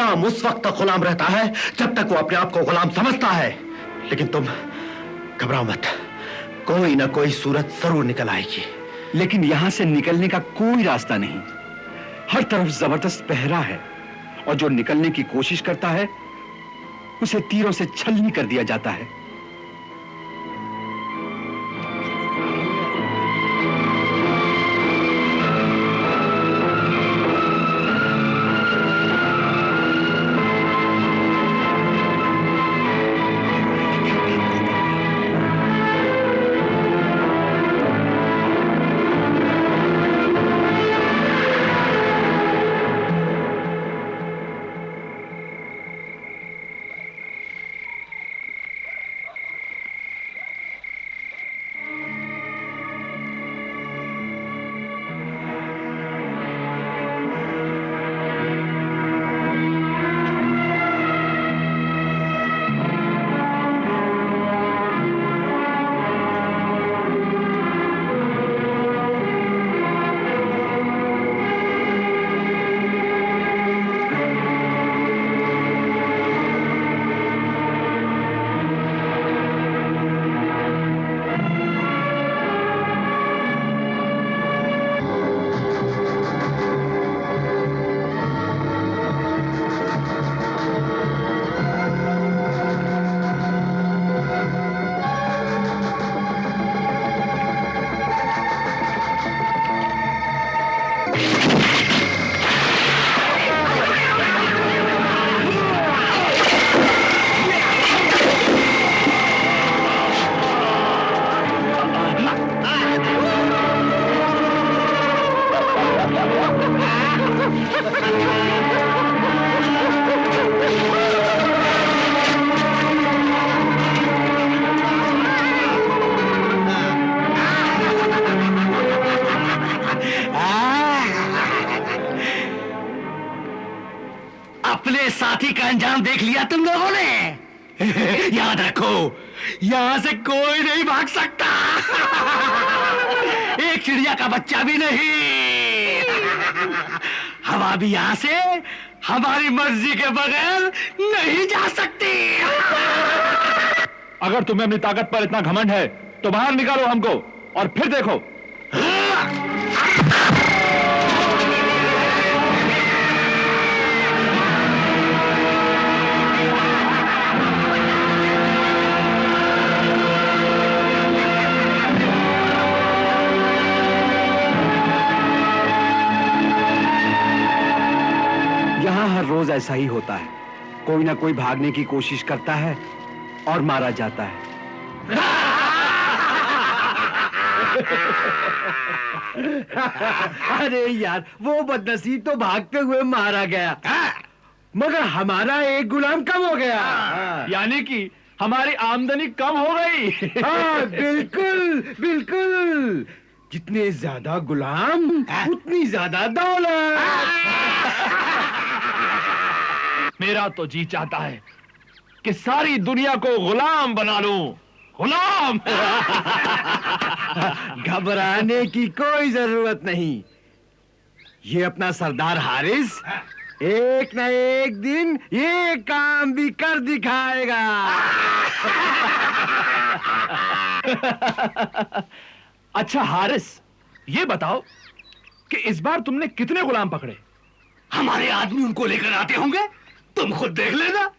गुलाम उस वक्त तक गुलाम रहता है जब तक वो अपने आप को गुलाम समझता है। लेकिन तुम घबराओ मत, कोई ना कोई सूरत जरूर निकल आएगी। लेकिन यहां से निकलने का कोई रास्ता नहीं। हर तरफ जबरदस्त पहरा है और जो निकलने की कोशिश करता है उसे तीरों से छलनी कर दिया जाता है। अपने साथी का अंजाम देख लिया तुम लोगों ने। याद रखो, यहां से कोई नहीं भाग सकता, एक चिड़िया का बच्चा भी नहीं। हवा भी यहां से हमारी मर्जी के बगैर नहीं जा सकती। अगर तुम्हें अपनी ताकत पर इतना घमंड है तो बाहर निकालो हमको और फिर देखो। यहां हर रोज ऐसा ही होता है, कोई ना कोई भागने की कोशिश करता है और मारा जाता है। अरे यार, वो बदनसीब तो भागते हुए मारा गया, मगर हमारा एक गुलाम कम हो गया। यानी कि हमारी आमदनी कम हो गई। हाँ, बिल्कुल बिल्कुल। जितने ज्यादा गुलाम उतनी ज्यादा दौलत। मेरा तो जी चाहता है कि सारी दुनिया को गुलाम बना लूं। गुलाम। घबराने की कोई जरूरत नहीं। ये अपना सरदार हारिस एक न एक दिन ये काम भी कर दिखाएगा। अच्छा हारिस, ये बताओ कि इस बार तुमने कितने गुलाम पकड़े? हमारे आदमी उनको लेकर आते होंगे, तुम खुद देख लेना।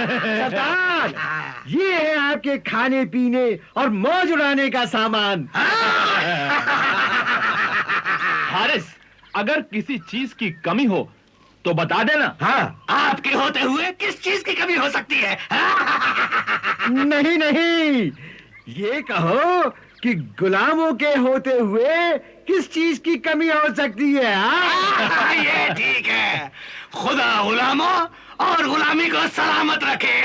सरदार, ये है आपके खाने पीने और मौज उड़ाने का सामान। हारिस, अगर किसी चीज की कमी हो तो बता देना। हाँ। आपके होते हुए किस चीज की कमी हो सकती है? नहीं नहीं, ये कहो कि गुलामों के होते हुए किस चीज की कमी हो सकती है? हाँ? ये ठीक है। खुदा गुलामों और गुलामी को सलामत रखे।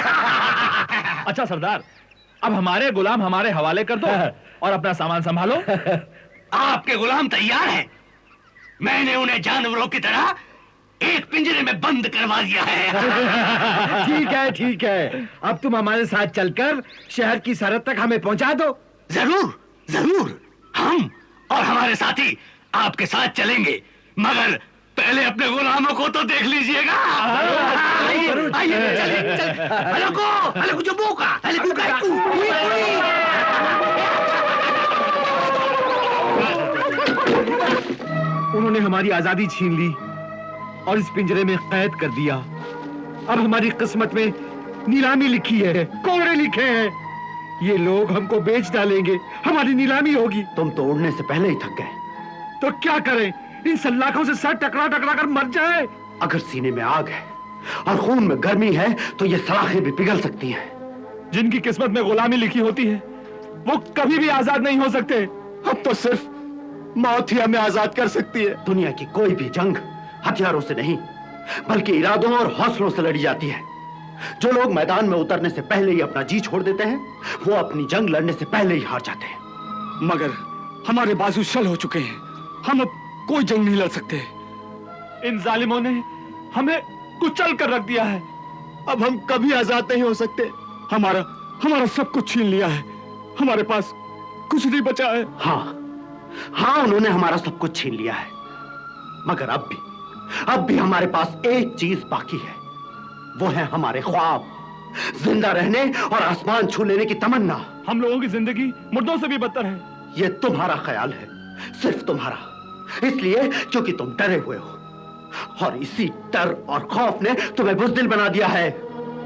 अच्छा सरदार, अब हमारे गुलाम हमारे हवाले कर दो और अपना सामान संभालो। आपके गुलाम तैयार हैं। मैंने उन्हें जानवरों की तरह एक पिंजरे में बंद करवा दिया है। ठीक है ठीक है, अब तुम हमारे साथ चलकर शहर की सरहद तक हमें पहुंचा दो। जरूर जरूर, हम और हमारे साथी आपके साथ चलेंगे, मगर पहले अपने गुलामों को तो देख लीजिएगा। आइए आइए, चलिए चलिए। अलगो जो बोका, अलगो का उन्होंने हमारी आजादी छीन ली और इस पिंजरे में कैद कर दिया। अब हमारी किस्मत में नीलामी लिखी है, कोड़े लिखे हैं। ये लोग हमको बेच डालेंगे, हमारी नीलामी होगी। तुम तो उड़ने से पहले ही थक गए। तो क्या करें, इन सल्लाखों से सर टकरा टकरा कर मर जाए। अगर सीने में आग है और खून में गर्मी है तो ये सलाखें भी पिघल सकती हैं। जिनकी किस्मत में गुलामी लिखी होती है वो कभी भी आजाद नहीं हो सकते। अब तो सिर्फ मौत ही हमें आजाद कर सकती है। दुनिया की कोई भी जंग हथियारों से नहीं, बल्कि इरादों और हौसलों से लड़ी जाती है। जो लोग मैदान में उतरने से पहले ही अपना जी छोड़ देते हैं, वो अपनी जंग लड़ने से पहले ही हार जाते हैं। मगर हमारे बाजू शल हो चुके हैं, हम अब कोई जंग नहीं लड़ सकते। इन जालिमों ने हमें कुचल कर रख दिया है। अब हम कभी आजाद नहीं हो सकते। हमारा सब कुछ छीन लिया है, हमारे पास कुछ नहीं बचा है। हाँ, उन्होंने हमारा सब कुछ छीन लिया है, मगर अब भी हमारे पास एक चीज बाकी है। वो है हमारे ख्वाब, जिंदा रहने और आसमान छू लेने की तमन्ना। हम लोगों की जिंदगी मुर्दों से भी बदतर है। ये तुम्हारा ख्याल है, सिर्फ तुम्हारा, इसलिए क्योंकि तुम डरे हुए हो, और इसी डर और खौफ ने तुम्हें बुज़दिल बना दिया है।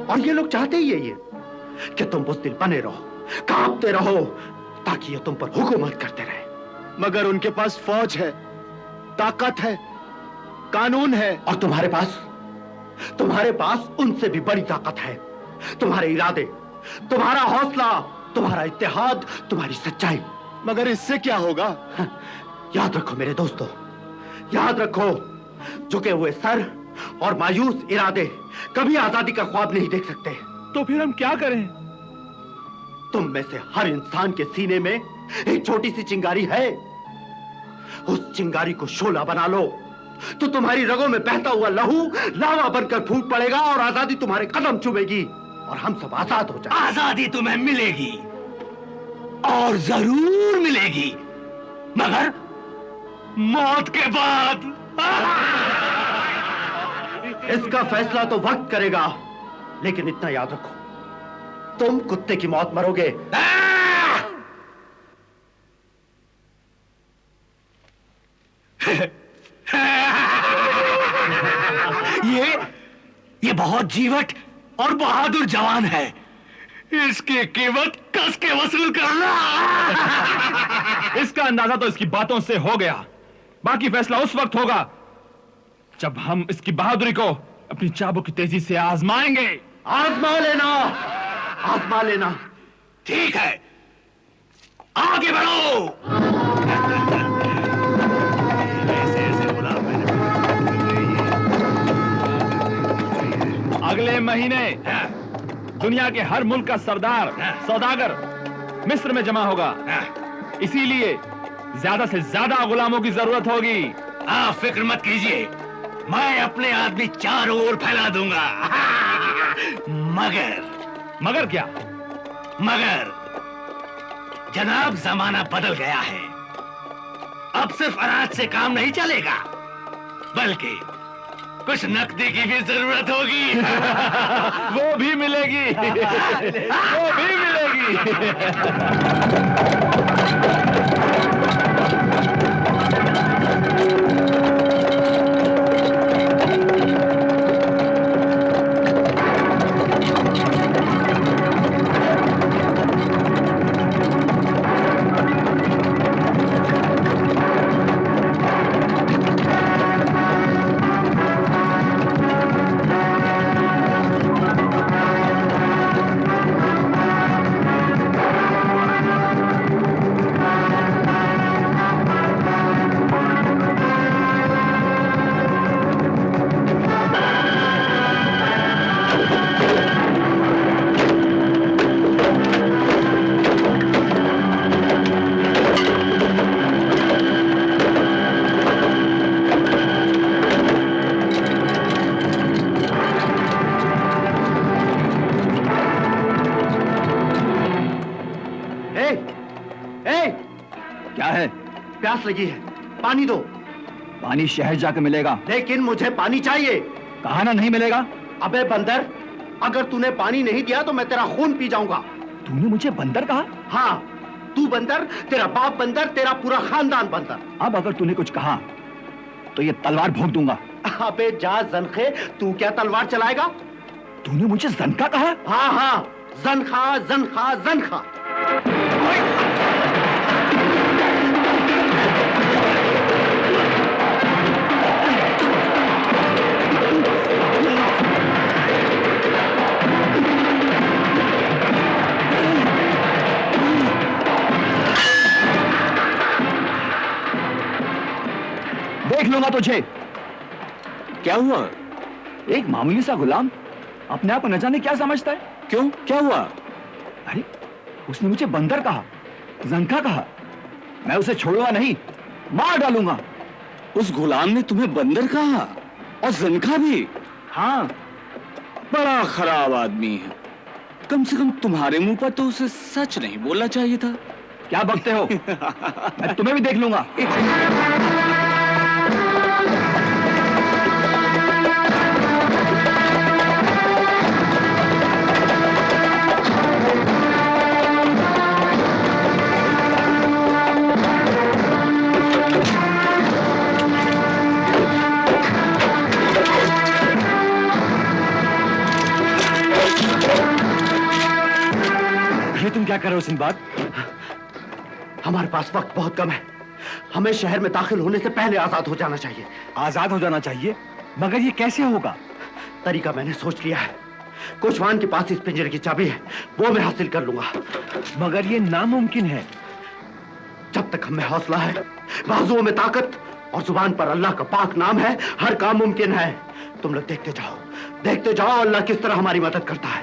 और ये लोग चाहते ही ये कि तुम बुज़दिल बने रहो, कांपते रहो, ताकि ये तुम पर हुकूमत करते रहे। मगर उनके पास फौज है, ताकत है, कानून है। और तुम्हारे पास उनसे भी बड़ी ताकत है। तुम्हारे इरादे, तुम्हारा हौसला, तुम्हारा इत्तेहाद, तुम्हारी सच्चाई। मगर इससे क्या होगा? याद रखो मेरे दोस्तों, याद रखो, झुके हुए सर और मायूस इरादे कभी आजादी का ख्वाब नहीं देख सकते। तो फिर हम क्या करें? तुम में से हर इंसान के सीने में एक छोटी सी चिंगारी है। उस चिंगारी को शोला बना लो तो तुम्हारी रगों में बहता हुआ लहू लावा बनकर फूट पड़ेगा और आजादी तुम्हारे कदम चूमेगी और हम सब आजाद हो जाएंगे। आजादी तुम्हें मिलेगी और जरूर मिलेगी, मगर मौत के बाद। इसका फैसला तो वक्त करेगा, लेकिन इतना याद रखो, तुम कुत्ते की मौत मरोगे। ये बहुत जीवट और बहादुर जवान है। इसकी कीमत कस के वसूल करना। इसका अंदाजा तो इसकी बातों से हो गया। बाकी फैसला उस वक्त होगा जब हम इसकी बहादुरी को अपनी चाबुक की तेजी से आजमाएंगे। आजमा लेना। ठीक है, आगे बढ़ो। अगले महीने दुनिया के हर मुल्क का सरदार, सौदागर मिस्र में जमा होगा। इसीलिए ज्यादा से ज्यादा गुलामों की जरूरत होगी। आप फिक्र मत कीजिए, मैं अपने आदमी चारों ओर फैला दूंगा। मगर क्या? मगर जनाब, जमाना बदल गया है। अब सिर्फ अनाज से काम नहीं चलेगा, बल्कि कुछ नकदी की भी जरूरत होगी। वो भी मिलेगी। वो भी मिलेगी। है? प्यास लगी है, पानी दो। पानी शहर जाकर मिलेगा। लेकिन मुझे पानी चाहिए। कहा ना नहीं मिलेगा। अबे बंदर, अगर तूने पानी नहीं दिया तो मैं तेरा खून पी जाऊंगा। तूने मुझे बंदर कहा? हाँ, तू बंदर, तेरा बाप बंदर, तेरा पूरा खानदान बंदर। अब अगर तूने कुछ कहा तो ये तलवार भोंक दूंगा। अबे जा जनखे, तू क्या तलवार चलाएगा? तूने मुझे जनका कहा? हाँ हाँ, जनखा जनखा जनखा। देख लूंगा तुझे। क्या हुआ? एक मामूली सा गुलाम अपने आप को न जाने क्या समझता है। क्यों, क्या हुआ? अरे उसने मुझे बंदर कहा, जंका कहा। मैं उसे छोड़ूंगा नहीं, मार डालूंगा। उस गुलाम ने तुम्हें बंदर कहा और जनखा भी? हाँ, बड़ा खराब आदमी है। कम से कम तुम्हारे मुंह पर तो उसे सच नहीं बोलना चाहिए था। क्या बकते हो? मैं तुम्हें भी देख लूंगा। तुम क्या कर रहे हो सिंबाद? हमारे पास वक्त बहुत कम है, हमें शहर में दाखिल होने से पहले आजाद हो जाना चाहिए। आजाद हो जाना चाहिए? मगर ये कैसे होगा? तरीका मैंने सोच लिया है। कोचवान के पास इस पिंजरे की चाबी है, वो मैं हासिल कर लूंगा। मगर ये नामुमकिन है। जब तक हमें हौसला है, बाजुओं में ताकत और जुबान पर अल्लाह का पाक नाम है, हर काम मुमकिन है। तुम लोग देखते जाओ अल्लाह किस तरह हमारी मदद करता है।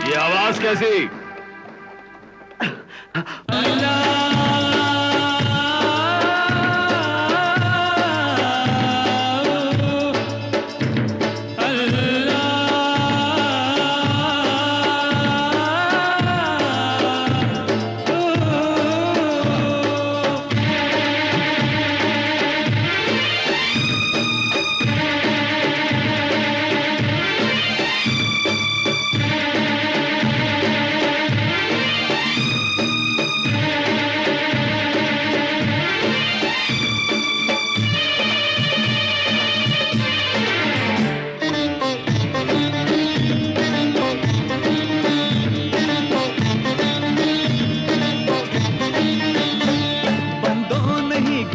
ये आवाज कैसी?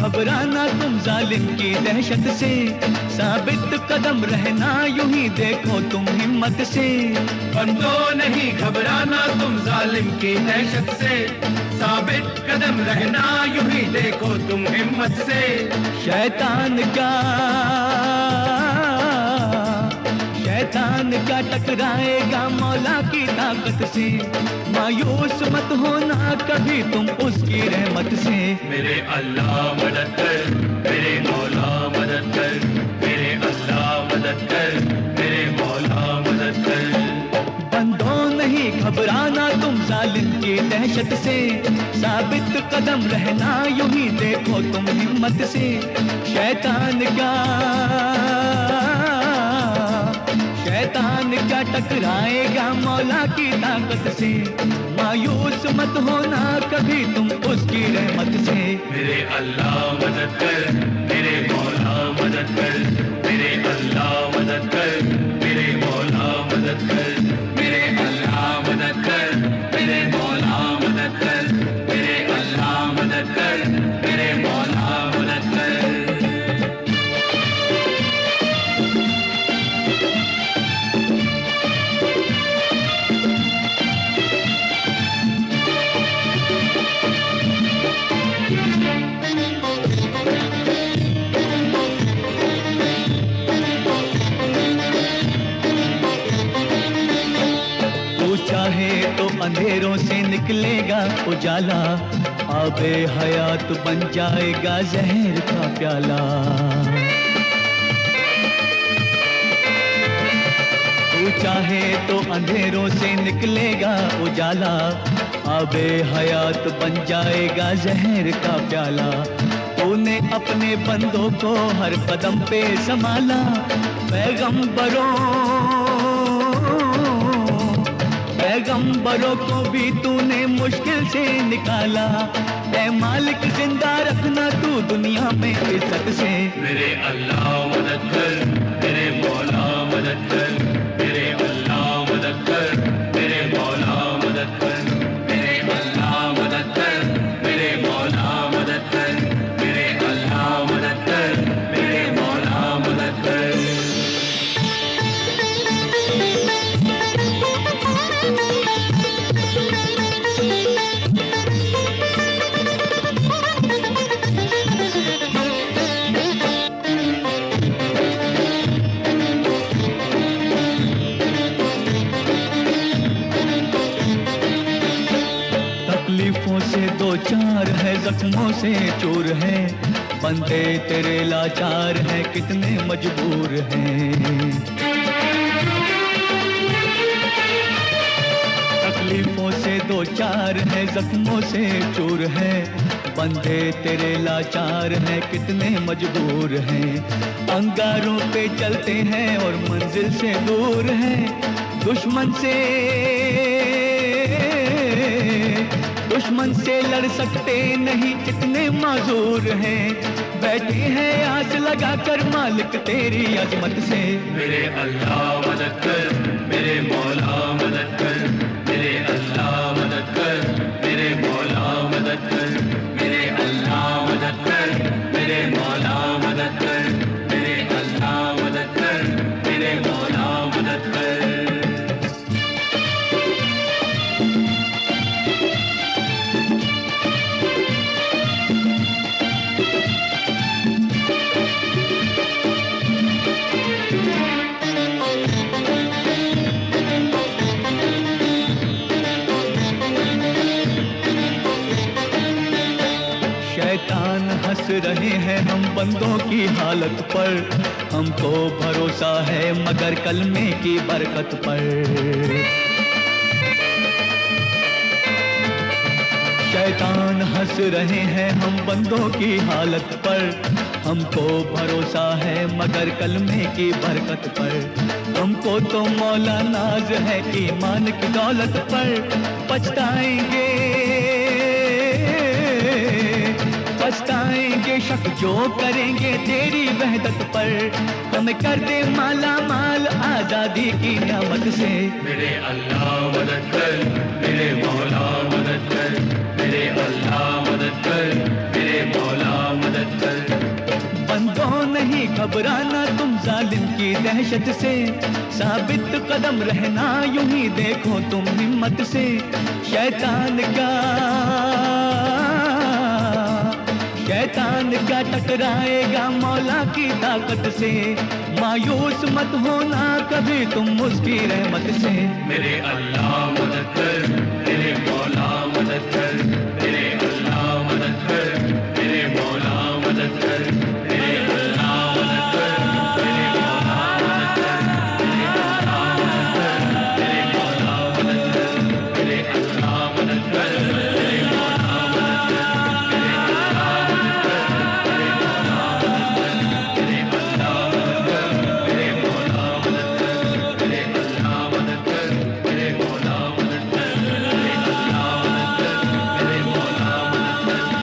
घबराना तुम जालिम की दहशत से, साबित कदम रहना यूं ही देखो तुम हिम्मत से। बंदो नहीं घबराना तुम जालिम की दहशत से, साबित कदम रहना यूं ही देखो तुम हिम्मत से। शैतान क्या टकराएगा मौला की ताकत से। मायूस मत होना कभी तुम उसकी रहमत से। मेरे अल्लाह मदद कर, मेरे मौला मदद कर, मेरे अल्लाह मदद कर, मेरे मौला मदद कर। बंदों नहीं घबराना तुम जालिम की दहशत से, साबित कदम रहना यूं ही देखो तुम हिम्मत से। शैतान क्या टकराएगा मौला की ताकत से। मायूस मत होना कभी तुम उसकी रहमत से। मेरे अल्लाह मदद कर, मेरे मौला मदद कर, मेरे अल्लाह मदद कर, मेरे मौला मदद कर, मेरे अल्लाह मदद कर, मेरे मौला मदद कर, मेरे अल्लाह मदद कर, मेरे मौला मदद कर। चाहे तो अंधेरों से निकलेगा उजाला, आबे हयात बन जाएगा जहर का प्याला। तू चाहे चाहे तो अंधेरों से निकलेगा उजाला, आबे हयात बन जाएगा जहर का प्याला। तूने अपने बंदों को हर कदम पे संभाला, पैगंबरों को भी तूने मुश्किल से निकाला। ऐ मालिक जिंदा रखना तू दुनिया में इज्जत से। मेरे अल्लाह मदद कर, मेरे मौला मदद कर, मेरे अल्लाह मदद कर, मेरे मौला मदद कर, मेरे अल्लाह मदद कर, मेरे मौला मदद कर, मेरे अल्लाह मदद कर, मेरे मौला मदद कर। तकलीफों से दो चार है, जख्मों से चूर है, बंदे तेरे लाचार है, कितने मजबूर हैं। तकलीफों से दो चार है, जख्मों से चूर है, बंदे तेरे लाचार हैं, कितने मजबूर हैं। अंगारों पे चलते हैं और मंजिल से दूर हैं, दुश्मन से लड़ सकते नहीं, इतने माजूर हैं। बैठे हैं आस लगाकर मालिक तेरी अजमत से। मेरे अल्लाह मदद कर, मेरे मौला मदद कर, मेरे अल्लाह मदद कर, मेरे मौला मदद कर, मेरे अल्लाह मदद कर, मेरे मौला मदद कर, मेरे अल्लाह मदद कर, मेरे मौला मदद कर। शैतान हंस रहे हैं हम बंदों की हालत पर, हमको भरोसा है मगर कलमे की बरकत पर। शैतान हंस रहे हैं हम बंदों की हालत पर, हमको भरोसा है मगर कलमे की बरकत पर। हमको तो मौला नाज है ईमान की दौलत पर, पछताएंगे शक जो करेंगे तेरी वहदत पर। हमें कर दे माला माल आजादी की नियामत से। मेरे अल्लाह मदद कर, मेरे मौला मदद कर, मेरे अल्लाह मदद कर, मेरे मौला मदद कर। बंदों नहीं घबराना तुम जालिम की दहशत से, साबित कदम रहना यूं ही देखो तुम हिम्मत से। शैतान क्या टकराएगा मौला की ताकत से। मायूस मत होना कभी तुम उसकी रहमत से। मेरे अल्लाह मदद कर, मेरे मौला मदद कर,